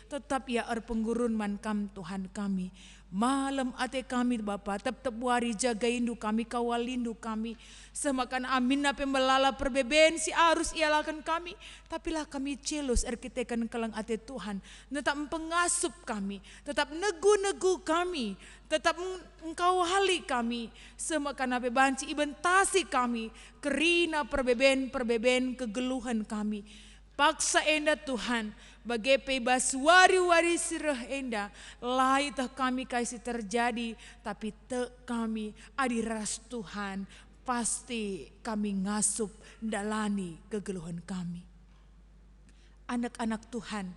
tetap ia penggurun mankam Tuhan kami. Malam ate kami Bapa, tetap wari jagaindu kami, kawalindu kami. Semakan amin nape melala perbeben si arus ialakan kami. Tapi lah kami celus erkitekan kelang ate Tuhan. Tetap pengasup kami, tetap negu-negu kami, tetap engkau hali kami. Semakan nape banci ibentasi kami, kerina perbeben kegeluhan kami. Paksa enda Tuhan, bagi pebas wari-wari sirah enda, lai tah kami kasih terjadi, tapi te kami adiras Tuhan, pasti kami ngasup dalani kegeluhan kami. Anak-anak Tuhan,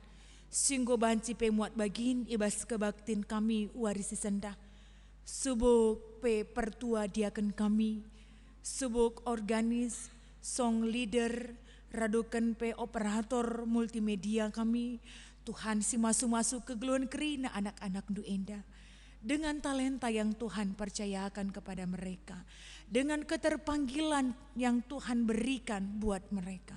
singgo banci pemuat bagin ibas kebaktin kami warisi senda. Subuk pe pertua diaken kami, subuk organis, song leader, radukan pe operator multimedia kami. Tuhan si masuk kegeluhan kerina anak-anak du enda. Dengan talenta yang Tuhan percayakan kepada mereka. Dengan keterpanggilan yang Tuhan berikan buat mereka.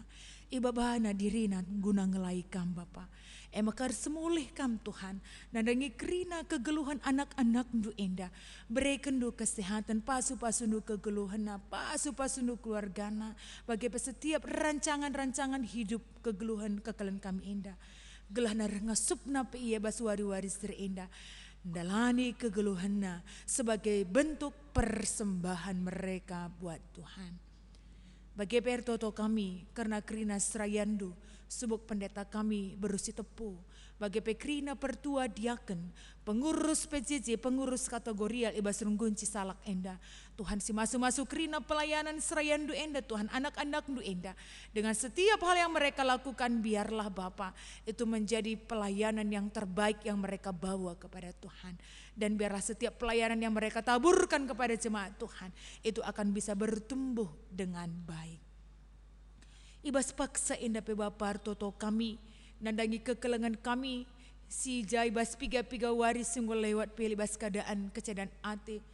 Ibabana dirina guna ngelai kam Bapa. Emakar semulih kam Tuhan. Nandangi kerina kegeluhan anak-anak du enda. Berikan du kesehatan pasu-pasundu kegeluhan. Pasu-pasundu keluargana. Bagi setiap rancangan-rancangan hidup kegeluhan kekelen kami enda. Gelah narengasupna pe iya baswari-wari enda. Dalani kegeluhanna sebagai bentuk persembahan mereka buat Tuhan. Bagi pertoto kami karena kerina serayandu subuk pendeta kami berusi tepu. Bagi pekrina pertua diaken, pengurus PJJ, pengurus kategorial ibas runggun cisalak enda. Tuhan si masuk kerina pelayanan serayandu enda Tuhan, anak-anak du enda. Dengan setiap hal yang mereka lakukan biarlah Bapa itu menjadi pelayanan yang terbaik yang mereka bawa kepada Tuhan. Dan biarlah setiap pelayanan yang mereka taburkan kepada jemaat Tuhan itu akan bisa bertumbuh dengan baik. Ibas paksa indah pe Bapa toto kami, nandangi kekelengan kami, si jaibas piga-piga waris sungguh lewat pilibas keadaan kecedaan ate.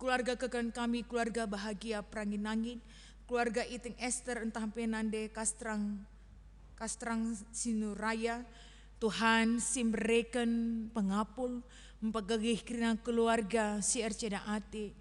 Keluarga kekelengan kami, keluarga bahagia perangin nangin, keluarga Iting Esther entah penande kastrang sinuraya. Tuhan simreken pengapul, mempegagih kirina keluarga si erceda ate.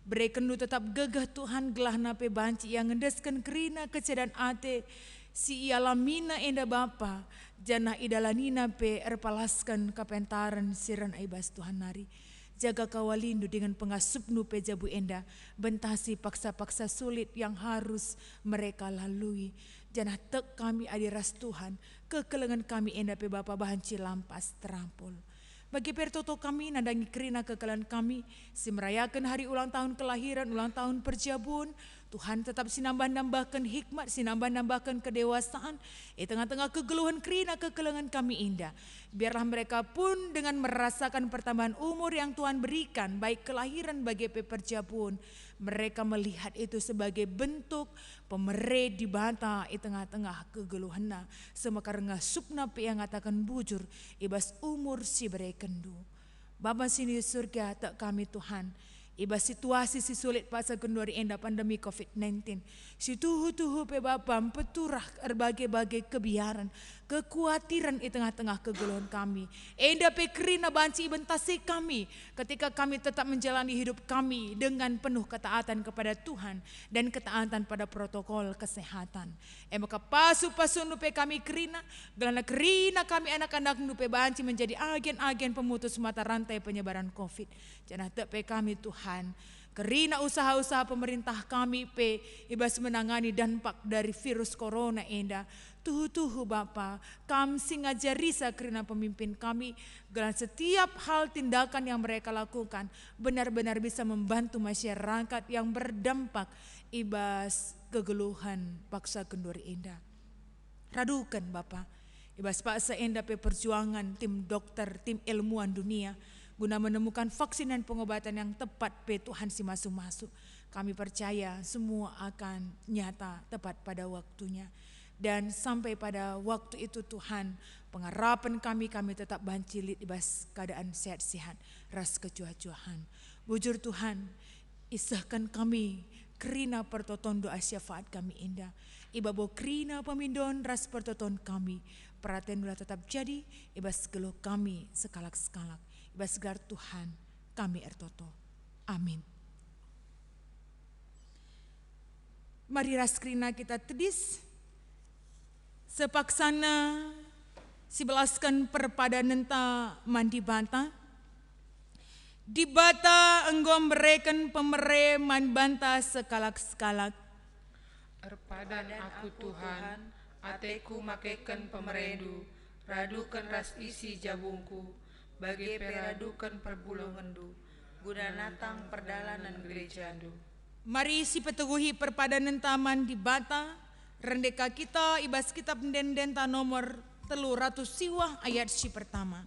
Berikan lu tetap gegah Tuhan gelah nape banci yang ngendeskan kerina kecedaan ate. Si ialamina enda Bapa jana idalanina pe erpalaskan kapentaran siran aibas Tuhan nari. Jaga kawalindu dengan pengasupnu pe jabu enda. Bentasi paksa-paksa sulit yang harus mereka lalui. Jana tek kami adiras Tuhan. Kekelengan kami enda pe Bapa bahanci lampas terampul. Bagi pertoto kami nandangi kerina kekelan kami. Si merayakan hari ulang tahun kelahiran, ulang tahun perjabun. Tuhan tetap sinambah-nambahkan hikmat, sinambah-nambahkan kedewasaan. Tengah-tengah kegeluhan kerina kekelengan kami indah. Biarlah mereka pun dengan merasakan pertambahan umur yang Tuhan berikan. Baik kelahiran bagi perjabun. Mereka melihat itu sebagai bentuk pemere di bata tengah-tengah kegeluhanna. Semakar ngasupna pe yang ngatakan bujur. Ibas umur si berekendu. Bapa sini surga tak kami Tuhan. Iba situasi si sulit pasal kenduri enda pandemi COVID-19. Si tuhu-tuhu pe Bapa peturah berbagai-bagai kebiaran, kekhawatiran di tengah-tengah keguluhan kami. Enda pe kerina banci ibentasi kami ketika kami tetap menjalani hidup kami dengan penuh ketaatan kepada Tuhan dan ketaatan pada protokol kesehatan. Maka pasu-pasu nupe kami kerina, gelana kerina kami anak-anak nupe banci menjadi agen-agen pemutus mata rantai penyebaran COVID. Jangan tepe kami Tuhan, kerina usaha-usaha pemerintah kami pe ibas menangani dampak dari virus corona enda. Tuhu-tuhu Bapa, kami singajarisa kerina pemimpin kami, dengan setiap hal tindakan yang mereka lakukan benar-benar bisa membantu masyarakat yang berdampak ibas kegeluhan paksa kenduri enda. Radukan Bapa, ibas paksa enda pe perjuangan tim dokter, tim ilmuwan dunia guna menemukan vaksin dan pengobatan yang tepat pe Tuhan si masuk-masuk. Kami percaya semua akan nyata tepat pada waktunya. Dan sampai pada waktu itu Tuhan, pengharapan kami tetap bancilit ibas keadaan sehat-sehat, ras kecuah-cuahan. Bujur Tuhan, isahkan kami kerina pertoton doa syafaat kami indah. Iba bo kerina pemindon ras pertoton kami. Perhatian doa tetap jadi, ibas geluh kami sekalak-sekalak. Ibas gelar Tuhan kami ertoto. Amin. Mari raskrina kita tedis. Sepaksana sibelaskan perpadanan ta mandi banta. Di bata enggo mereken pemere man banta sekalak-sekalak. Erpadan aku Tuhan, ateku makeken pemerendu, radukan ras isi jabungku, bagi peradukan perbulungandu, guna natang perdalanan gerejandu. Mari si peteguhi perpadanan taman di bata, rendeka kita ibas kitab dendenta nomor 300 siwah ayat si pertama.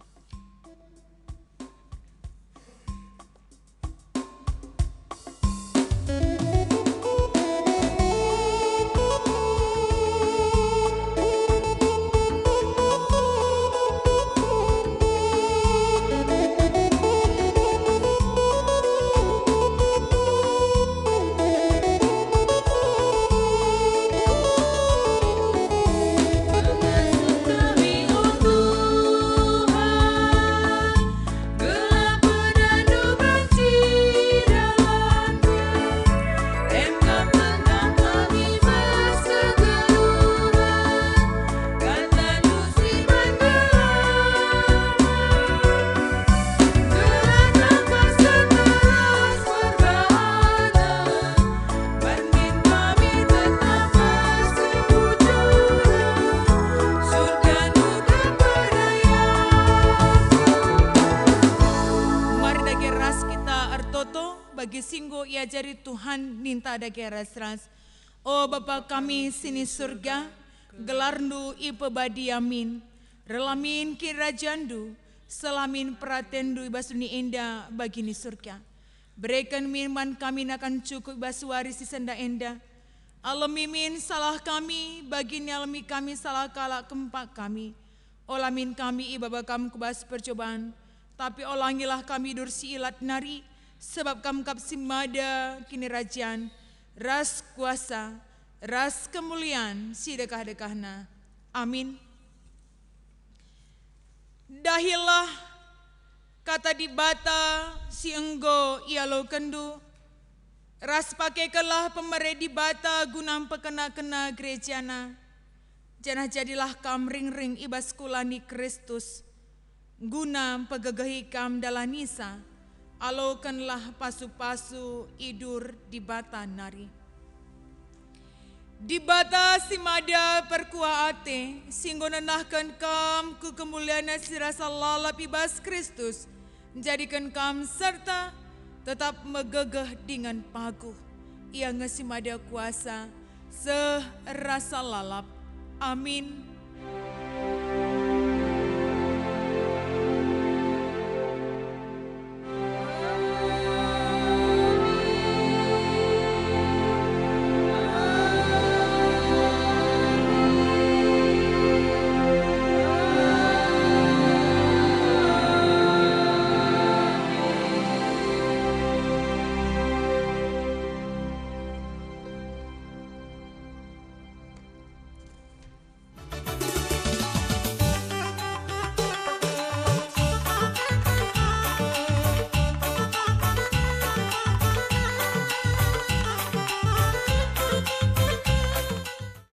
Bagi singgo ia jari Tuhan ninta ada geras-ras. Oh Bapa kami sini surga, gelarndu ipe badi amin. Relamin kirajandu, selamin pratendu ibas dunia indah bagi ni surga. Berikan minuman kami akan cukup ibas warisi senda enda. Alamimin salah kami, bagi ni alami kami salah kalak kempak kami. Olamin kami ibaba kami kubas percobaan, tapi olangilah kami dursi ilat nari. Sebab kam kapsimada kini rajan, ras kuasa, ras kemuliaan si dekah-dekahna. Amin. Dahilah kata di bata si enggo ialo kendu, ras pakai kelah pemere di bata gunam pekena-kena gerejana. Janah jadilah kam ring-ring ibas kulani Kristus, gunam pegegahi kam dalanisa. Alokanlah pasu-pasu idur di bata nari. Di bata simada perkuaate, singgo nenahkan kam ku kemuliaan sirasa lalap ibas Kristus, jadikan kam serta tetap megegeh dengan paguh. Ia ngesimada kuasa serasa lalap. Amin.